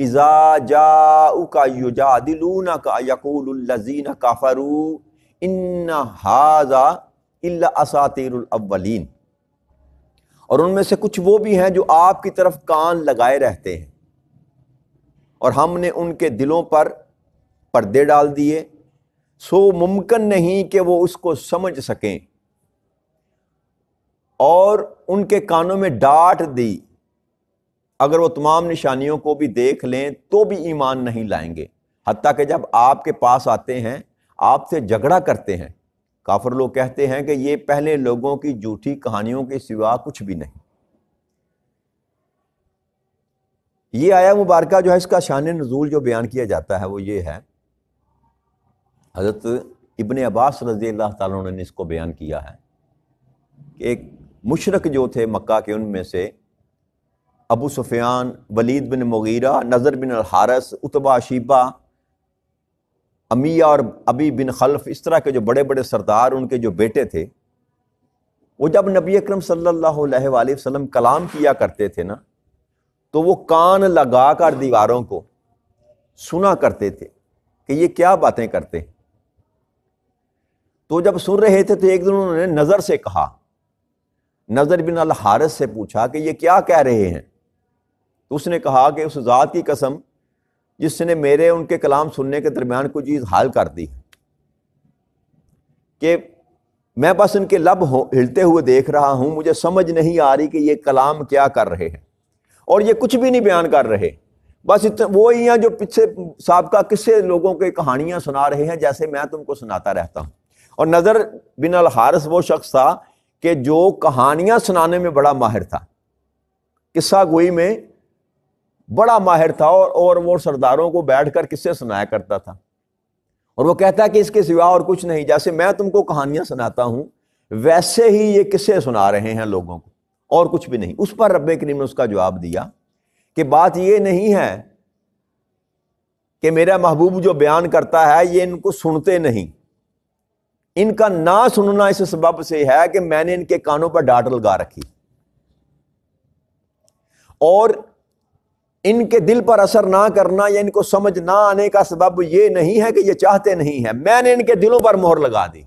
اذا جاؤک یجادلونک یقول الذین کفروا ان ھذا الا اساطیر الاولین، اور ان میں سے کچھ وہ بھی ہیں جو آپ کی طرف کان لگائے رہتے ہیں اور ہم نے ان کے دلوں پر پردے ڈال دیے، سو ممکن نہیں کہ وہ اس کو سمجھ سکیں، اور ان کے کانوں میں ڈانٹ دی، اگر وہ تمام نشانیوں کو بھی دیکھ لیں تو بھی ایمان نہیں لائیں گے، حتیٰ کہ جب آپ کے پاس آتے ہیں آپ سے جھگڑا کرتے ہیں۔ کافر لوگ کہتے ہیں کہ یہ پہلے لوگوں کی جھوٹی کہانیوں کے سوا کچھ بھی نہیں۔ یہ آیا مبارکہ جو ہے، اس کا شان نزول جو بیان کیا جاتا ہے وہ یہ ہے، حضرت ابن عباس رضی اللہ تعالیٰ عنہ نے اس کو بیان کیا ہے کہ ایک مشرک جو تھے مکہ کے، ان میں سے ابو سفیان، ولید بن مغیرہ، نضر بن الحارث، عتبہ، شیبہ، امیہ اور ابی بن خلف، اس طرح کے جو بڑے بڑے سردار ان کے جو بیٹے تھے، وہ جب نبی اکرم صلی اللہ علیہ وآلہ وسلم کلام کیا کرتے تھے نا، تو وہ کان لگا کر دیواروں کو سنا کرتے تھے کہ یہ کیا باتیں کرتے ہیں۔ تو جب سن رہے تھے تو ایک دن انہوں نے نظر سے کہا، نظر بن الحارث سے پوچھا کہ یہ کیا کہہ رہے ہیں؟ تو اس نے کہا کہ اس ذات کی قسم جس نے میرے ان کے کلام سننے کے درمیان کوئی چیز حال کر دی کہ میں بس ان کے لب ہلتے ہوئے دیکھ رہا ہوں، مجھے سمجھ نہیں آ رہی کہ یہ کلام کیا کر رہے ہیں، اور یہ کچھ بھی نہیں بیان کر رہے، بس وہی ہیں جو پیچھے سابقہ قصے لوگوں کے کہانیاں سنا رہے ہیں جیسے میں تم کو سناتا رہتا ہوں۔ اور نضر بن الحارث وہ شخص تھا کہ جو کہانیاں سنانے میں بڑا ماہر تھا، قصہ گوئی میں بڑا ماہر تھا، اور وہ سرداروں کو بیٹھ کر قصے سنایا کرتا تھا، اور وہ کہتا ہے کہ اس کے سوا اور کچھ نہیں، جیسے میں تم کو کہانیاں سناتا ہوں ویسے ہی یہ قصے سنا رہے ہیں لوگوں کو، اور کچھ بھی نہیں۔ اس پر رب کریم نے اس کا جواب دیا کہ بات یہ نہیں ہے کہ میرا محبوب جو بیان کرتا ہے یہ ان کو سنتے نہیں، ان کا نہ سننا اس سبب سے ہے کہ میں نے ان کے کانوں پر ڈانٹ لگا رکھی، اور ان کے دل پر اثر نہ کرنا یا ان کو سمجھ نہ آنے کا سبب یہ نہیں ہے کہ یہ چاہتے نہیں ہیں، میں نے ان کے دلوں پر مہر لگا دی۔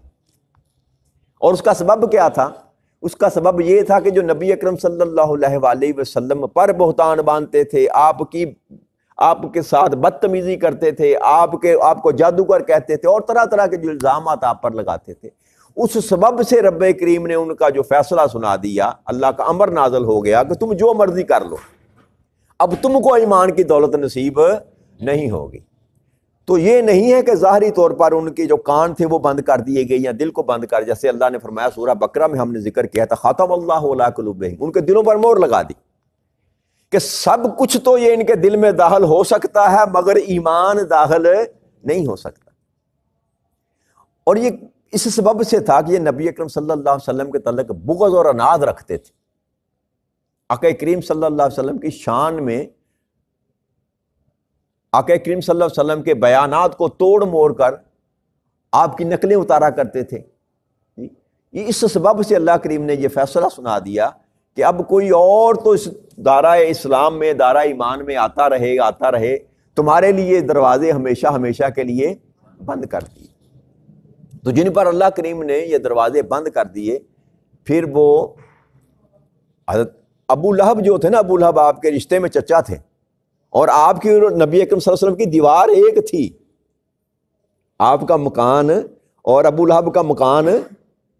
اور اس کا سبب کیا تھا؟ اس کا سبب یہ تھا کہ جو نبی اکرم صلی اللہ علیہ وآلہ وسلم پر بہتان باندھتے تھے، آپ کے ساتھ بدتمیزی کرتے تھے، آپ کو جادوگر کہتے تھے، اور طرح طرح کے جو الزامات آپ پر لگاتے تھے، اس سبب سے رب کریم نے ان کا جو فیصلہ سنا دیا، اللہ کا امر نازل ہو گیا کہ تم جو مرضی کر لو، اب تم کو ایمان کی دولت نصیب نہیں ہوگی۔ تو یہ نہیں ہے کہ ظاہری طور پر ان کے جو کان تھے وہ بند کر دیے گئے یا دل کو بند کر، جیسے اللہ نے فرمایا سورہ بقرہ میں ہم نے ذکر کیا تھا، ختم اللہ علی قلوبہم، ان کے دلوں پر مہر لگا دی کہ سب کچھ تو یہ ان کے دل میں داخل ہو سکتا ہے مگر ایمان داخل نہیں ہو سکتا۔ اور یہ اس سبب سے تھا کہ یہ نبی اکرم صلی اللہ علیہ وسلم کے تعلق بغض اور عناد رکھتے تھے۔ آقا کریم صلی اللہ علیہ وسلم کی شان میں آقا کریم صلی اللہ علیہ وسلم کے بیانات کو توڑ موڑ کر آپ کی نقلیں اتارا کرتے تھے۔ یہ اس سبب سے اللہ کریم نے یہ فیصلہ سنا دیا کہ اب کوئی اور تو اس دارہ اسلام میں، دارہ ایمان میں آتا رہے، تمہارے لیے دروازے ہمیشہ ہمیشہ کے لیے بند کر دیے۔ تو جن پر اللہ کریم نے یہ دروازے بند کر دیے، پھر وہ حضرت ابو لہب جو تھے نا، ابو لہب آپ کے رشتے میں چچا تھے، اور آپ کی نبی اکرم صلی اللہ علیہ وسلم کی دیوار ایک تھی، آپ کا مکان اور ابو لہب کا مکان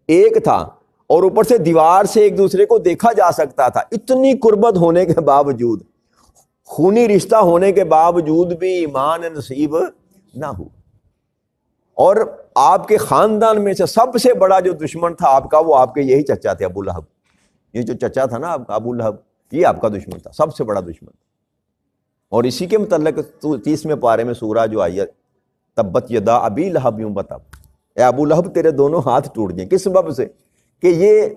ایک تھا، اور اوپر سے دیوار سے ایک دوسرے کو دیکھا جا سکتا تھا۔ اتنی قربت ہونے کے باوجود، خونی رشتہ ہونے کے باوجود بھی ایمان نصیب نہ ہوا، اور آپ کے خاندان میں سے سب سے بڑا جو دشمن تھا آپ کا، وہ آپ کے یہی چچا تھے، ابو لہب۔ یہ جو چچا تھا نا آپ کا ابو لہب، یہ آپ کا دشمن تھا، سب سے بڑا دشمن تھا۔ اور اسی کے متعلق 30ویں پارے میں سورہ جو آئی ہے، تبت یدا ابی لہب یوں بتا، اے ابو لہب تیرے دونوں ہاتھ ٹوٹ جائیں۔ کس سبب سے؟ کہ یہ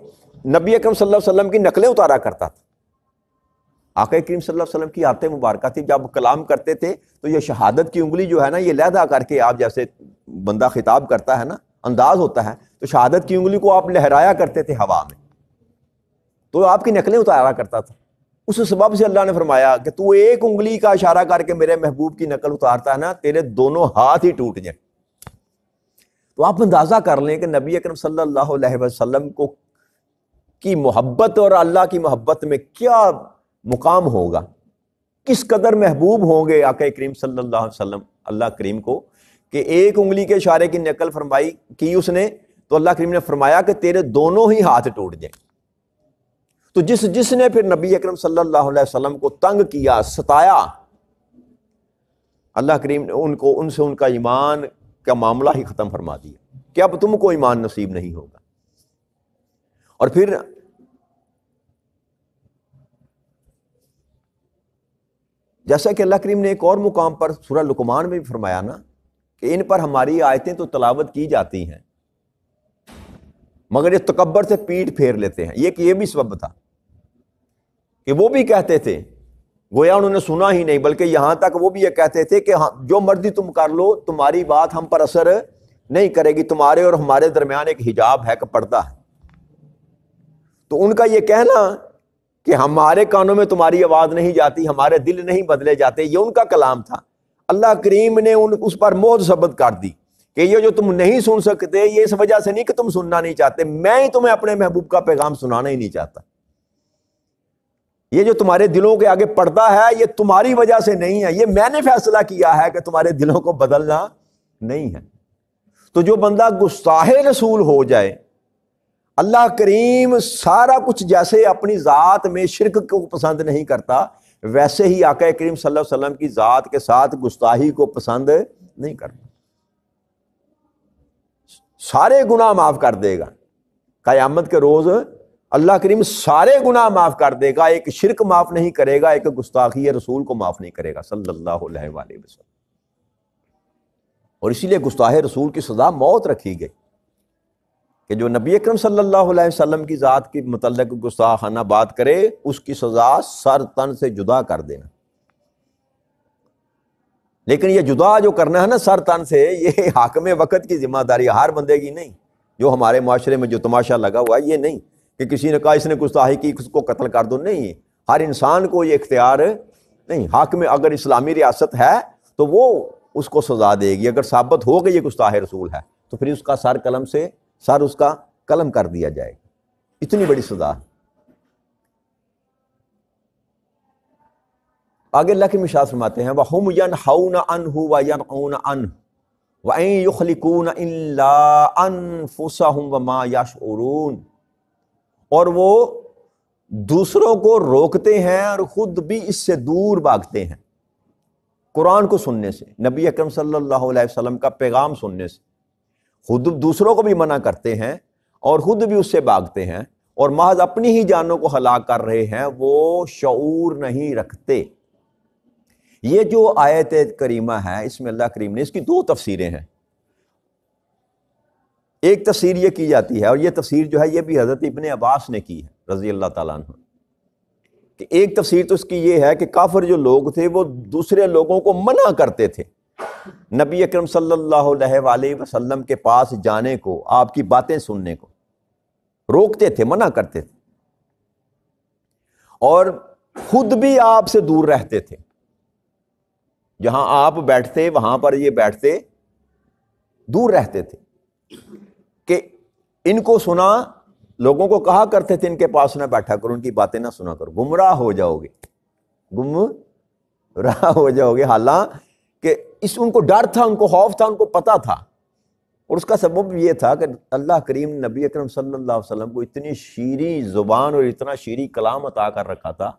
نبی اکرم صلی اللہ علیہ وسلم کی نقلیں اتارا کرتا تھا۔ آقا کریم صلی اللہ علیہ وسلم کی آیتیں مبارکہ تھی، جب کلام کرتے تھے تو یہ شہادت کی انگلی جو ہے نا، یہ لہدا کر کے، آپ جیسے بندہ خطاب کرتا ہے نا، انداز ہوتا ہے، تو شہادت کی انگلی کو آپ لہرایا کرتے تھے ہوا میں، تو آپ کی نقلیں اتارا کرتا تھا۔ اس سبب سے اللہ نے فرمایا کہ تو ایک انگلی کا اشارہ کر کے میرے محبوب کی نقل اتارتا ہے نا، تیرے دونوں ہاتھ ہی ٹوٹ جائیں۔ تو آپ اندازہ کر لیں کہ نبی اکرم صلی اللہ علیہ وسلم کو کی محبت اور اللہ کی محبت میں کیا مقام ہوگا، کس قدر محبوب ہوں گے آقا کریم صلی اللہ علیہ وسلم اللہ کریم کو، کہ ایک انگلی کے اشارے کی نقل فرمائی کی اس نے، تو اللہ کریم نے فرمایا کہ تیرے دونوں ہی ہاتھ ٹوٹ جائیں۔ تو جس نے پھر نبی اکرم صلی اللہ علیہ وسلم کو تنگ کیا، ستایا، اللہ کریم نے ان سے ان کا ایمان کا معاملہ ہی ختم فرما دیا کہ اب تم کو ایمان نصیب نہیں ہوگا۔ اور پھر جیسا کہ اللہ کریم نے ایک اور مقام پر سورہ لقمان میں بھی فرمایا نا کہ ان پر ہماری آیتیں تو تلاوت کی جاتی ہیں مگر یہ تکبر سے پیٹھ پھیر لیتے ہیں۔ یہ بھی سبب تھا کہ وہ بھی کہتے تھے، گویا انہوں نے سنا ہی نہیں، بلکہ یہاں تک وہ بھی یہ کہتے تھے کہ جو مرضی تم کر لو، تمہاری بات ہم پر اثر نہیں کرے گی، تمہارے اور ہمارے درمیان ایک حجاب ہے کہ پردہ ہے۔ تو ان کا یہ کہنا کہ ہمارے کانوں میں تمہاری آواز نہیں جاتی، ہمارے دل نہیں بدلے جاتے، یہ ان کا کلام تھا۔ اللہ کریم نے اس پر مہر ثبت کر دی کہ یہ جو تم نہیں سن سکتے، یہ اس وجہ سے نہیں کہ تم سننا نہیں چاہتے، میں ہی تمہیں اپنے محبوب کا پیغام سنانا ہی نہیں چاہتا۔ یہ جو تمہارے دلوں کے آگے پردہ ہے، یہ تمہاری وجہ سے نہیں ہے، یہ میں نے فیصلہ کیا ہے کہ تمہارے دلوں کو بدلنا نہیں ہے۔ تو جو بندہ گستاخ رسول ہو جائے، اللہ کریم سارا کچھ جیسے اپنی ذات میں شرک کو پسند نہیں کرتا، ویسے ہی آقا کریم صلی اللہ علیہ وسلم کی ذات کے ساتھ گستاخی کو پسند نہیں کرتا۔ سارے گناہ معاف کر دے گا قیامت کے روز، اللہ کریم سارے گناہ معاف کر دے گا، ایک شرک معاف نہیں کرے گا، ایک گستاخی رسول کو معاف نہیں کرے گا صلی اللہ علیہ وآلہ وسلم۔ اور اسی لیے گستاخ رسول کی سزا موت رکھی گئی کہ جو نبی اکرم صلی اللہ علیہ وسلم کی ذات کے متعلق گستاخانہ بات کرے، اس کی سزا سر تن سے جدا کر دینا۔ لیکن یہ جدا جو کرنا ہے نا سر تن سے، یہ حاکم وقت کی ذمہ داری، ہر بندے کی نہیں۔ جو ہمارے معاشرے میں جو تماشا لگا ہوا ہے، یہ نہیں کہ کسی نے کہا اس نے گستاخی کی اس کو قتل کر دو، نہیں، ہر انسان کو یہ اختیار نہیں۔ حاکم اگر اسلامی ریاست ہے تو وہ اس کو سزا دے گی، اگر ثابت ہو کہ یہ گستاخ رسول ہے تو پھر اس کا سر اس کا قلم کر دیا جائے گا۔ اتنی بڑی سزا۔ آگے اللہ کی ارشاد فرماتے ہیں وَهُمْ يَنْهَوْنَ عَنْهُ وَيَنْأَوْنَ عَنْهُ وَإِنْ يُخْلِقُونَ إِلَّا أَنفُسَهُمْ وَمَا يَشْعُرُونَ، اور وہ دوسروں کو روکتے ہیں اور خود بھی اس سے دور بھاگتے ہیں، قرآن کو سننے سے، نبی اکرم صلی اللہ علیہ وسلم کا پیغام سننے سے، خود دوسروں کو بھی منع کرتے ہیں اور خود بھی اس سے بھاگتے ہیں، اور محض اپنی ہی جانوں کو ہلاک کر رہے ہیں، وہ شعور نہیں رکھتے۔ یہ جو آیت کریمہ ہے، اس میں اللہ کریم نے اس کی دو تفسیریں ہیں۔ ایک تفسیر یہ کی جاتی ہے، اور یہ تفسیر جو ہے یہ بھی حضرت ابن عباس نے کی ہے رضی اللہ تعالیٰ عنہ، کہ ایک تفسیر تو اس کی یہ ہے کہ کافر جو لوگ تھے وہ دوسرے لوگوں کو منع کرتے تھے نبی اکرم صلی اللہ علیہ وآلہ وسلم کے پاس جانے کو، آپ کی باتیں سننے کو روکتے تھے، منع کرتے تھے، اور خود بھی آپ سے دور رہتے تھے۔ جہاں آپ بیٹھتے وہاں پر یہ بیٹھتے، دور رہتے تھے کہ ان کو سنا، لوگوں کو کہا کرتے تھے ان کے پاس نہ بیٹھا کرو، ان کی باتیں نہ سنا کرو، گمراہ ہو جاؤ گے، گمراہ ہو جاؤ گے۔ حالانکہ ان کو ڈر تھا، ان کو خوف تھا، ان کو پتہ تھا، اور اس کا سبب یہ تھا کہ اللہ کریم نبی اکرم صلی اللہ علیہ وسلم کو اتنی شیریں زبان اور اتنا شیریں کلام عطا کر رکھا تھا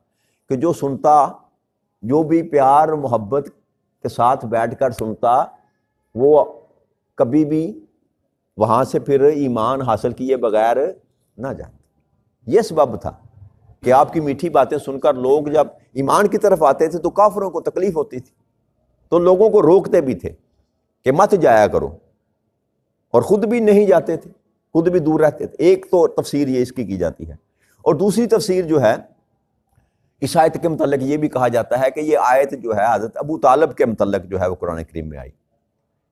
کہ جو سنتا، جو بھی پیار محبت کے ساتھ بیٹھ کر سنتا، وہ کبھی بھی وہاں سے پھر ایمان حاصل کیے بغیر نہ جاتا۔ یہ سبب تھا کہ آپ کی میٹھی باتیں سن کر لوگ جب ایمان کی طرف آتے تھے تو کافروں کو تکلیف ہوتی تھی، تو لوگوں کو روکتے بھی تھے کہ مت جایا کرو، اور خود بھی نہیں جاتے تھے، خود بھی دور رہتے تھے۔ ایک تو تفسیر یہ اس کی جاتی ہے، اور دوسری تفسیر جو ہے اس آیت کے متعلق یہ بھی کہا جاتا ہے کہ یہ آیت جو ہے حضرت ابو طالب کے متعلق جو ہے وہ قرآن کریم میں آئی،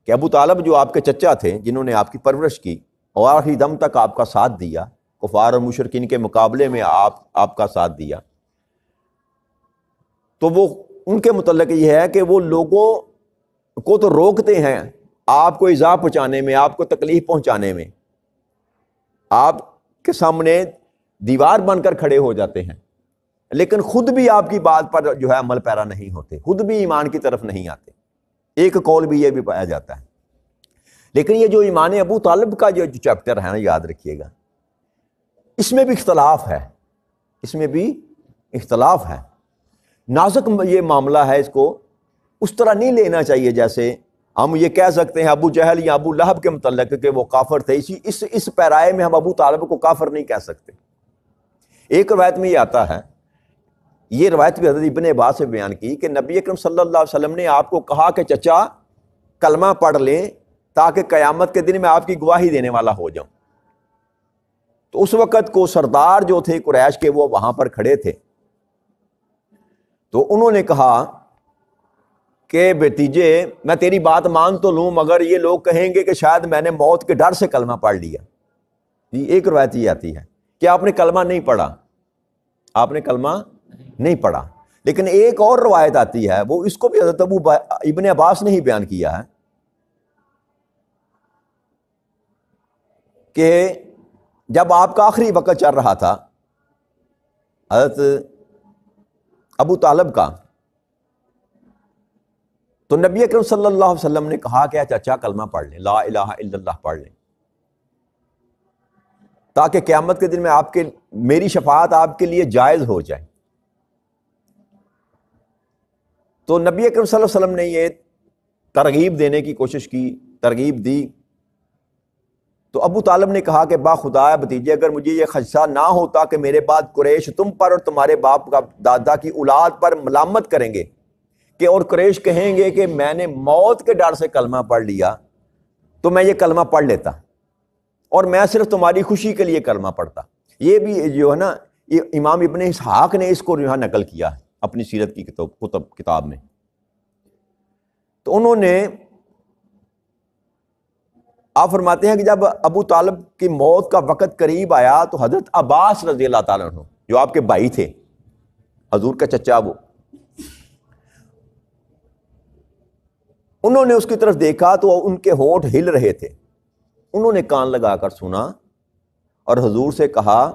کہ ابو طالب جو آپ کے چچا تھے، جنہوں نے آپ کی پرورش کی اور آخری دم تک آپ کا ساتھ دیا، کفار اور مشرکین کے مقابلے میں آپ کا ساتھ دیا، تو وہ ان کے متعلق یہ ہے کہ وہ لوگوں کو تو روکتے ہیں آپ کو ایذا پہنچانے میں، آپ کو تکلیف پہنچانے میں، آپ کے سامنے دیوار بن کر کھڑے ہو جاتے ہیں، لیکن خود بھی آپ کی بات پر جو ہے عمل پیرا نہیں ہوتے، خود بھی ایمان کی طرف نہیں آتے۔ ایک قول بھی یہ بھی پایا جاتا ہے۔ لیکن یہ جو ایمان ابو طالب کا جو چیپٹر ہے نا، یاد رکھیے گا، اس میں بھی اختلاف ہے، اس میں بھی اختلاف ہے۔ نازک یہ معاملہ ہے، اس کو اس طرح نہیں لینا چاہیے جیسے ہم یہ کہہ سکتے ہیں ابو جہل یا ابو لہب کے متعلق کہ وہ کافر تھے، اس پیرائے میں ہم ابو طالب کو کافر نہیں کہہ سکتے۔ ایک روایت میں یہ آتا ہے، یہ روایت بھی حضرت ابن عباس سے بیان کی کہ نبی اکرم صلی اللہ علیہ وسلم نے آپ کو کہا کہ چچا کلمہ پڑھ لیں تاکہ قیامت کے دن میں آپ کی گواہی دینے والا ہو جاؤں۔ تو اس وقت کو سردار جو تھے قریش کے وہ وہاں پر کھڑے تھے، تو انہوں نے کہا کہ بھتیجے میں تیری بات مان تو لوں مگر یہ لوگ کہیں گے کہ شاید میں نے موت کے ڈر سے کلمہ پڑھ لیا۔ ایک روایت یہ آتی ہے کہ آپ نے کلمہ نہیں پڑھا، آپ نے کلمہ نہیں پڑھا۔ لیکن ایک اور روایت آتی ہے، وہ اس کو بھی حضرت ابن عباس نے ہی بیان کیا ہے کہ جب آپ کا آخری وقت چل رہا تھا حضرت ابو طالب کا، تو نبی اکرم صلی اللہ علیہ وسلم نے کہا کہ چچا کلمہ پڑھ لیں، لا الہ الا اللہ پڑھ لیں، تاکہ قیامت کے دن میں میری شفاعت آپ کے لیے جائز ہو جائے۔ تو نبی اکرم صلی اللہ علیہ وسلم نے یہ ترغیب دینے کی کوشش کی، ترغیب دی۔ تو ابو طالب نے کہا کہ با خدا بھتیجے اگر مجھے یہ خدشہ نہ ہوتا کہ میرے بعد قریش تم پر اور تمہارے باپ کا دادا کی اولاد پر ملامت کریں گے کہ اور قریش کہیں گے کہ میں نے موت کے ڈر سے کلمہ پڑھ لیا، تو میں یہ کلمہ پڑھ لیتا اور میں صرف تمہاری خوشی کے لیے کلمہ پڑھتا۔ یہ بھی جو ہے نا، یہ امام ابن اسحاق نے اس کو یہاں نقل کیا ہے اپنی سیرت کی کتاب میں۔ تو انہوں نے، آپ فرماتے ہیں کہ جب ابو طالب کی موت کا وقت قریب آیا تو حضرت عباس رضی اللہ تعالیٰ عنہ جو آپ کے بھائی تھے، حضور کا چچا، وہ انہوں نے اس کی طرف دیکھا تو ان کے ہونٹ ہل رہے تھے۔ انہوں نے کان لگا کر سنا اور حضور سے کہا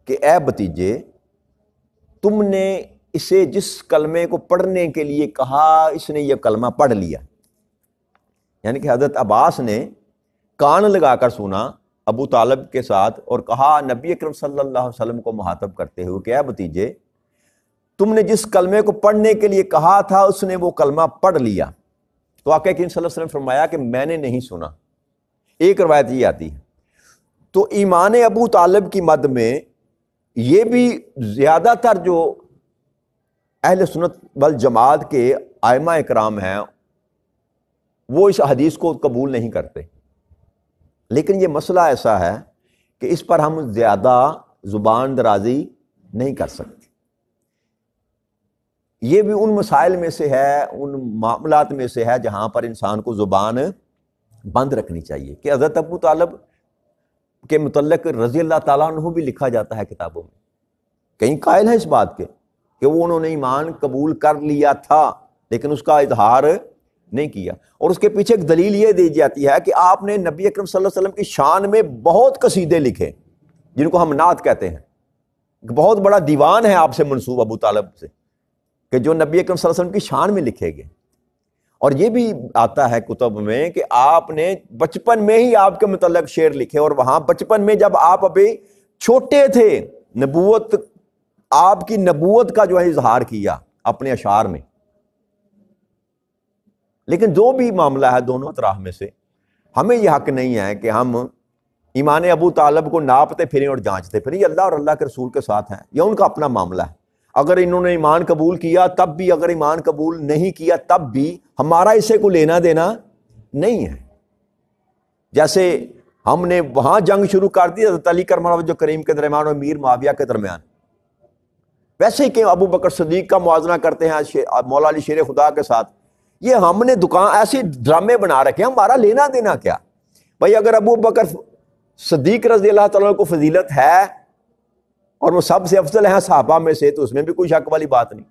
کہ اے بھتیجے، تم نے اسے جس کلمے کو پڑھنے کے لیے کہا اس نے یہ کلمہ پڑھ لیا۔ یعنی کہ حضرت عباس نے کان لگا کر سنا ابو طالب کے ساتھ اور کہا نبی اکرم صلی اللہ علیہ وسلم کو مخاطب کرتے ہوئے کہ اے بھتیجے، تم نے جس کلمے کو پڑھنے کے لیے کہا تھا اس نے وہ کلمہ پڑھ لیا۔ تو آقا کریم صلی اللہ علیہ وسلم فرمایا کہ میں نے نہیں سنا۔ ایک روایت یہ آتی ہے۔ تو ایمان ابو طالب کی مد میں یہ بھی زیادہ تر جو اہل سنت والجماعت کے ائمہ اکرام ہیں وہ اس حدیث کو قبول نہیں کرتے، لیکن یہ مسئلہ ایسا ہے کہ اس پر ہم زیادہ زبان درازی نہیں کر سکتے۔ یہ بھی ان مسائل میں سے ہے، ان معاملات میں سے ہے جہاں پر انسان کو زبان بند رکھنی چاہیے۔ کہ حضرت ابو طالب کے متعلق رضی اللہ تعالیٰ عنہ بھی لکھا جاتا ہے کتابوں میں، کہیں قائل ہے اس بات کے کہ وہ انہوں نے ایمان قبول کر لیا تھا لیکن اس کا اظہار نہیں کیا۔ اور اس کے پیچھے ایک دلیل یہ دی جاتی ہے کہ آپ نے نبی اکرم صلی اللہ علیہ وسلم کی شان میں بہت قصیدے لکھے جن کو ہم نعت کہتے ہیں۔ بہت بڑا دیوان ہے آپ سے منسوب ابو طالب سے کہ جو نبی اکرم صلی اللہ علیہ وسلم کی شان میں لکھے گئے۔ اور یہ بھی آتا ہے کتب میں کہ آپ نے بچپن میں ہی آپ کے متعلق شعر لکھے، اور وہاں بچپن میں جب آپ ابھی چھوٹے تھے نبوت، آپ کی نبوت کا جو ہے اظہار کیا اپنے اشعار میں۔ لیکن جو بھی معاملہ ہے دونوں اطراف میں سے، ہمیں یہ حق نہیں ہے کہ ہم ایمان ابو طالب کو ناپتے پھریں اور جانچتے پھریں۔ یہ اللہ اور اللہ کے رسول کے ساتھ ہیں، یہ ان کا اپنا معاملہ ہے۔ اگر انہوں نے ایمان قبول کیا تب بھی، اگر ایمان قبول نہیں کیا تب بھی، ہمارا اسے کو لینا دینا نہیں ہے۔ جیسے ہم نے وہاں جنگ شروع کر دی حضرت علی کرم اللہ وجہ کریم کے درمیان اور امیر معاویہ کے درمیان، ویسے ہی کہ ابو بکر صدیق کا موازنہ کرتے ہیں مولا علی شیر خدا کے ساتھ۔ یہ ہم نے دکان ایسے ڈرامے بنا رکھے ہیں، ہمارا لینا دینا کیا بھائی؟ اگر ابو بکر صدیق رضی اللہ تعالیٰ کو فضیلت ہے اور وہ سب سے افضل ہیں صحابہ میں سے، تو اس میں بھی کوئی شک والی بات نہیں۔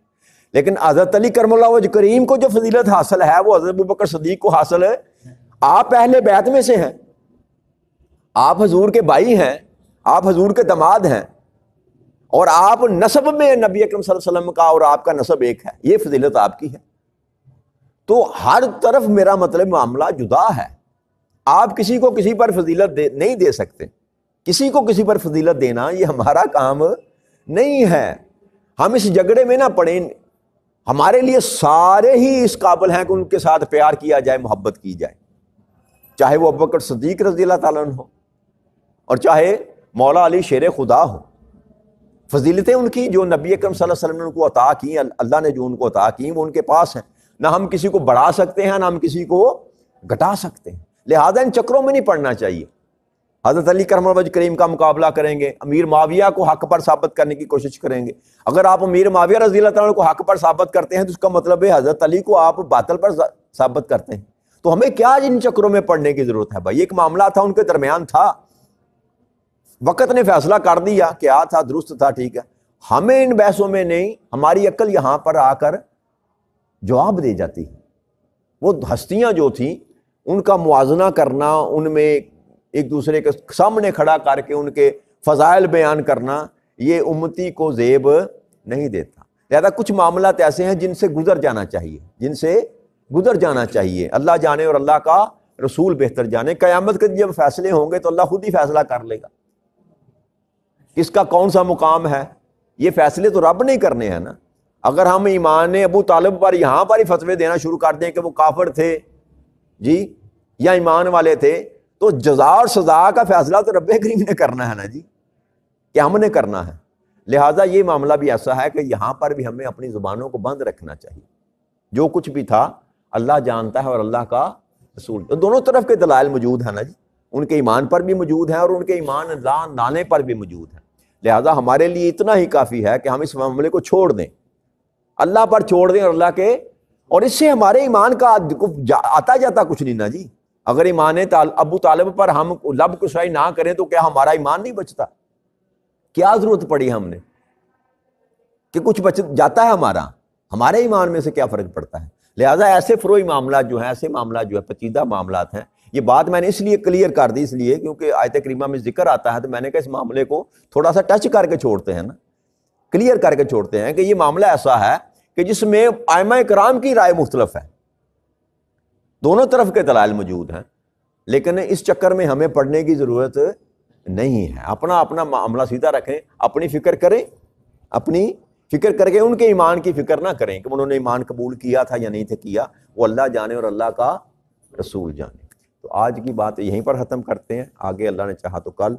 لیکن حضرت علی کرم اللہ وجہ کریم کو جو فضیلت حاصل ہے وہ حضرت ابوبکر صدیق کو حاصل ہے. آپ اہل بیت میں سے ہیں, آپ حضور کے بھائی ہیں, آپ حضور کے داماد ہیں, اور آپ نسب میں نبی اکرم صلی اللہ علیہ وسلم کا اور آپ کا نسب ایک ہے, یہ فضیلت آپ کی ہے. تو ہر طرف میرا مطلب معاملہ جدا ہے. آپ کسی کو کسی پر فضیلت نہیں دے سکتے. کسی کو کسی پر فضیلت دینا یہ ہمارا کام نہیں ہے. ہم اس جھگڑے میں نہ پڑیں. ہمارے لیے سارے ہی اس قابل ہیں کہ ان کے ساتھ پیار کیا جائے, محبت کی جائے, چاہے وہ ابوبکر صدیق رضی اللہ تعالیٰ عنہ ہو اور چاہے مولا علی شیر خدا ہو. فضیلتیں ان کی جو نبی اکرم صلی اللہ علیہ وسلم نے ان کو عطا کی, اللہ نے جو ان کو عطا کی, وہ ان کے پاس ہیں. نہ ہم کسی کو بڑھا سکتے ہیں, نہ ہم کسی کو گھٹا سکتے ہیں. لہذا ان چکروں میں نہیں پڑنا چاہیے. حضرت علی کرم اللہ وجہ کریم کا مقابلہ کریں گے, امیر معاویہ کو حق پر ثابت کرنے کی کوشش کریں گے. اگر آپ امیر معاویہ رضی اللہ تعالیٰ کو حق پر ثابت کرتے ہیں تو اس کا مطلب ہے حضرت علی کو آپ باطل پر ثابت کرتے ہیں. تو ہمیں کیا ان چکروں میں پڑنے کی ضرورت ہے بھائی؟ ایک معاملہ تھا, ان کے درمیان تھا, وقت نے فیصلہ کر دیا, کیا تھا درست تھا, ٹھیک ہے. ہمیں ان بحثوں میں نہیں, ہماری عقل یہاں پر آ کر جواب دے جاتی. وہ ہستیاں جو تھیں ان کا موازنہ کرنا, ان میں ایک دوسرے کے سامنے کھڑا کر کے ان کے فضائل بیان کرنا, یہ امتی کو زیب نہیں دیتا. لہذا کچھ معاملات ایسے ہیں جن سے گزر جانا چاہیے, جن سے گزر جانا چاہیے. اللہ جانے اور اللہ کا رسول بہتر جانے. قیامت کے جب فیصلے ہوں گے تو اللہ خود ہی فیصلہ کر لے گا کس کا کون سا مقام ہے. یہ فیصلے تو رب نہیں کرنے ہیں نا. اگر ہم ایمان ابو طالب پر یہاں پر ہی فتوے دینا شروع کر دیں کہ وہ کافر تھے جی یا ایمان والے تھے, تو جزا اور سزا کا فیصلہ تو رب کریم نے کرنا ہے نا جی, کہ ہم نے کرنا ہے. لہٰذا یہ معاملہ بھی ایسا ہے کہ یہاں پر بھی ہمیں اپنی زبانوں کو بند رکھنا چاہیے. جو کچھ بھی تھا اللہ جانتا ہے اور اللہ کا رسول. تو دونوں طرف کے دلائل موجود ہیں نا جی, ان کے ایمان پر بھی موجود ہیں اور ان کے ایمان لانے پر بھی موجود ہیں. لہٰذا ہمارے لیے اتنا ہی کافی ہے کہ ہم اس معاملے کو چھوڑ دیں, اللہ پر چھوڑ دیں اور اللہ کے, اور اس سے ہمارے ایمان کا آتا جاتا کچھ نہیں نا جی. اگر ایمان ابو طالب پر ہم لب کشائی نہ کریں تو کیا ہمارا ایمان نہیں بچتا؟ کیا ضرورت پڑی ہم نے کہ کچھ بچ جاتا ہے ہمارا؟ ہمارے ایمان میں سے کیا فرق پڑتا ہے؟ لہٰذا ایسے فروئی معاملات جو ہیں, ایسے معاملات جو ہے پیچیدہ معاملات ہیں. یہ بات میں نے اس لیے کلیئر کر دی, اس لیے کیونکہ آیت کریمہ میں ذکر آتا ہے, تو میں نے کہا اس معاملے کو تھوڑا سا ٹچ کر کے چھوڑتے ہیں نا, کلیئر کر کے چھوڑتے ہیں کہ یہ معاملہ ایسا ہے کہ جس میں ائمہ کرام کی رائے مختلف ہے, دونوں طرف کے دلائل موجود ہیں. لیکن اس چکر میں ہمیں پڑھنے کی ضرورت نہیں ہے. اپنا اپنا معاملہ سیدھا رکھیں, اپنی فکر کریں, اپنی فکر کر کے ان کے ایمان کی فکر نہ کریں کہ انہوں نے ایمان قبول کیا تھا یا نہیں تھا کیا. وہ اللہ جانے اور اللہ کا رسول جانے. تو آج کی بات یہیں پر ختم کرتے ہیں. آگے اللہ نے چاہا تو کل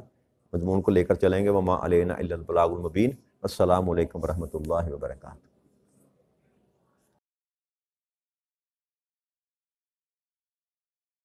مضمون کو لے کر چلیں گے. وما علینا الا البلاغ المبین. السلام علیکم ورحمۃ اللہ وبرکاتہ.